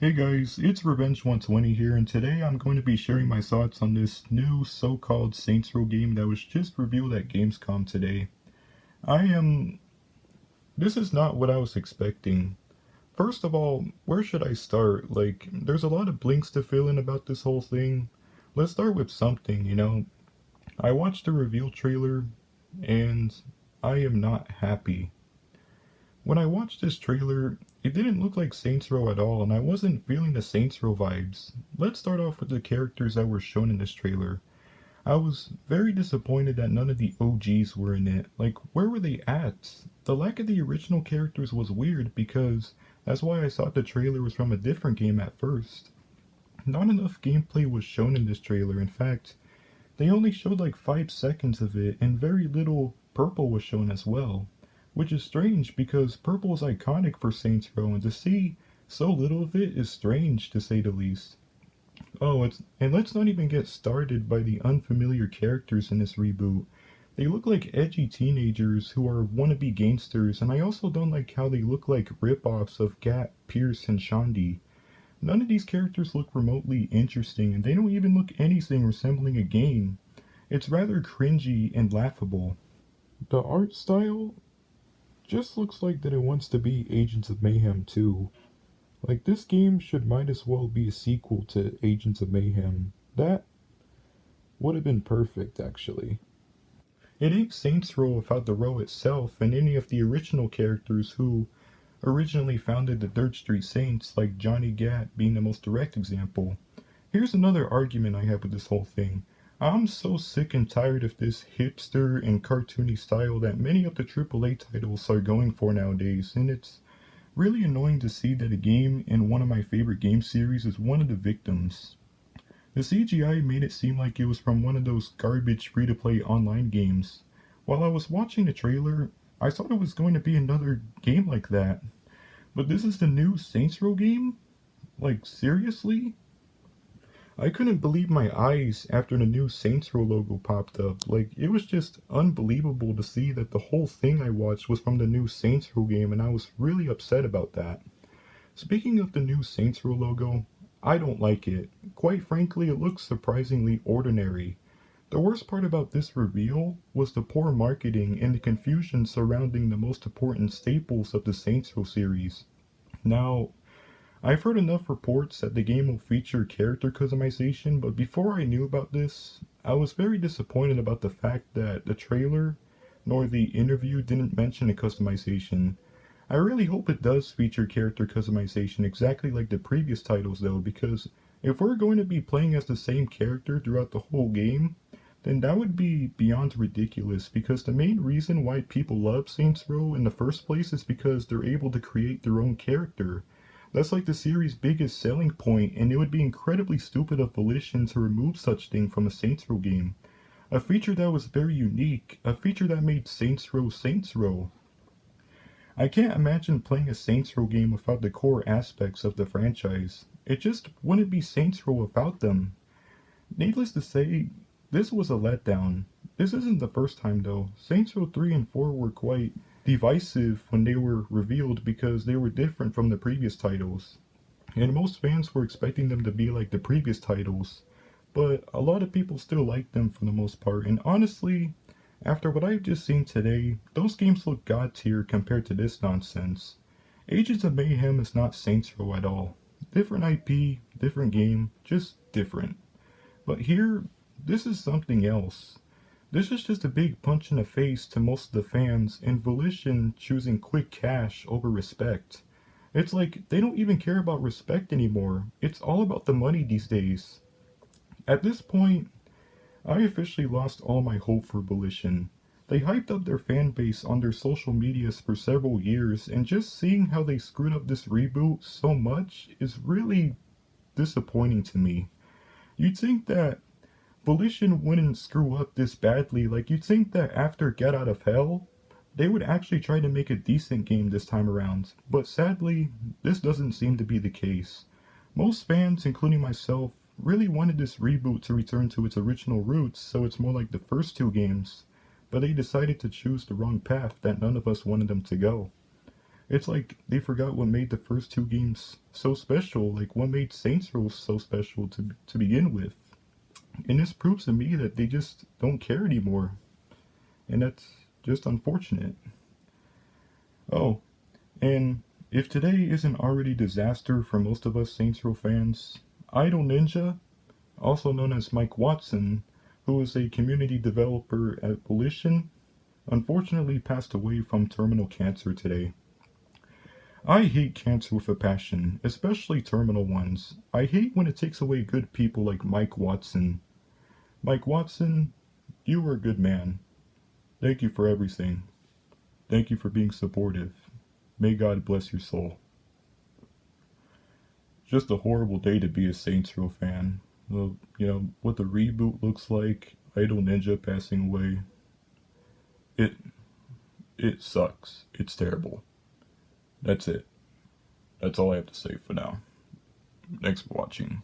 Hey guys, it's Revenge 120 here, and today I'm going to be sharing my thoughts on this new so-called Saints Row game that was just revealed at Gamescom today. I am... This is not what I was expecting. First of all, where should I start? There's a lot of blinks to fill in about this whole thing. Let's start with something. I watched the reveal trailer, and I am not happy. When I watched this trailer, it didn't look like Saints Row at all, and I wasn't feeling the Saints Row vibes. Let's start off with the characters that were shown in this trailer. I was very disappointed that none of the OGs were in it. Where were they at? The lack of the original characters was weird because that's why I thought the trailer was from a different game at first. Not enough gameplay was shown in this trailer. In fact, they only showed like 5 seconds of it, and very little purple was shown as well. Which is strange because purple is iconic for Saints Row, and to see so little of it is strange to say the least. And let's not even get started by the unfamiliar characters in this reboot. They look like edgy teenagers who are wannabe gangsters, and I also don't like how they look like rip-offs of Gat, Pierce, and Shandy. None of these characters look remotely interesting, and they don't even look anything resembling a game. It's rather cringy and laughable. The art style just looks like that it wants to be Agents of Mayhem 2. This game should might as well be a sequel to Agents of Mayhem. That would have been perfect, actually. It ain't Saints Row without the row itself and any of the original characters who originally founded the Third Street Saints, like Johnny Gat being the most direct example. Here's another argument I have with this whole thing. I'm so sick and tired of this hipster and cartoony style that many of the AAA titles are going for nowadays, and it's really annoying to see that a game in one of my favorite game series is one of the victims. The CGI made it seem like it was from one of those garbage free-to-play online games. While I was watching the trailer, I thought it was going to be another game like that. But this is the new Saints Row game? Seriously? I couldn't believe my eyes after the new Saints Row logo popped up. It was just unbelievable to see that the whole thing I watched was from the new Saints Row game, and I was really upset about that. Speaking of the new Saints Row logo, I don't like it. Quite frankly, it looks surprisingly ordinary. The worst part about this reveal was the poor marketing and the confusion surrounding the most important staples of the Saints Row series. Now, I've heard enough reports that the game will feature character customization, but before I knew about this, I was very disappointed about the fact that the trailer nor the interview didn't mention a customization. I really hope it does feature character customization exactly like the previous titles though, because if we're going to be playing as the same character throughout the whole game, then that would be beyond ridiculous, because the main reason why people love Saints Row in the first place is because they're able to create their own character. That's like the series' biggest selling point, and it would be incredibly stupid of Volition to remove such thing from a Saints Row game. A feature that was very unique, a feature that made Saints Row Saints Row. I can't imagine playing a Saints Row game without the core aspects of the franchise. It just wouldn't be Saints Row without them. Needless to say, this was a letdown. This isn't the first time though. Saints Row 3 and 4 were quite divisive when they were revealed because they were different from the previous titles. And most fans were expecting them to be like the previous titles, but a lot of people still liked them for the most part, and honestly, after what I've just seen today, those games look god tier compared to this nonsense. Agents of Mayhem is not Saints Row at all. Different IP, different game, just different. But here, this is something else. This is just a big punch in the face to most of the fans, and Volition choosing quick cash over respect. It's like they don't even care about respect anymore. It's all about the money these days. At this point, I officially lost all my hope for Volition. They hyped up their fan base on their social medias for several years, and just seeing how they screwed up this reboot so much is really disappointing to me. You'd think that Volition wouldn't screw up this badly. You'd think that after Get Out of Hell, they would actually try to make a decent game this time around. But sadly, this doesn't seem to be the case. Most fans, including myself, really wanted this reboot to return to its original roots, so it's more like the first two games. But they decided to choose the wrong path that none of us wanted them to go. It's like they forgot what made the first two games so special, like what made Saints Row so special to begin with. And this proves to me that they just don't care anymore. And that's just unfortunate. Oh, and if today isn't already disaster for most of us Saints Row fans, Idle Ninja, also known as Mike Watson, who is a community developer at Volition, unfortunately passed away from terminal cancer today. I hate cancer with a passion, especially terminal ones. I hate when it takes away good people like Mike Watson. Mike Watson, you were a good man. Thank you for everything. Thank you for being supportive. May God bless your soul. Just a horrible day to be a Saints Row fan. Well, what the reboot looks like, Idle Ninja passing away. It it sucks. It's terrible. That's it. That's all I have to say for now. Thanks for watching.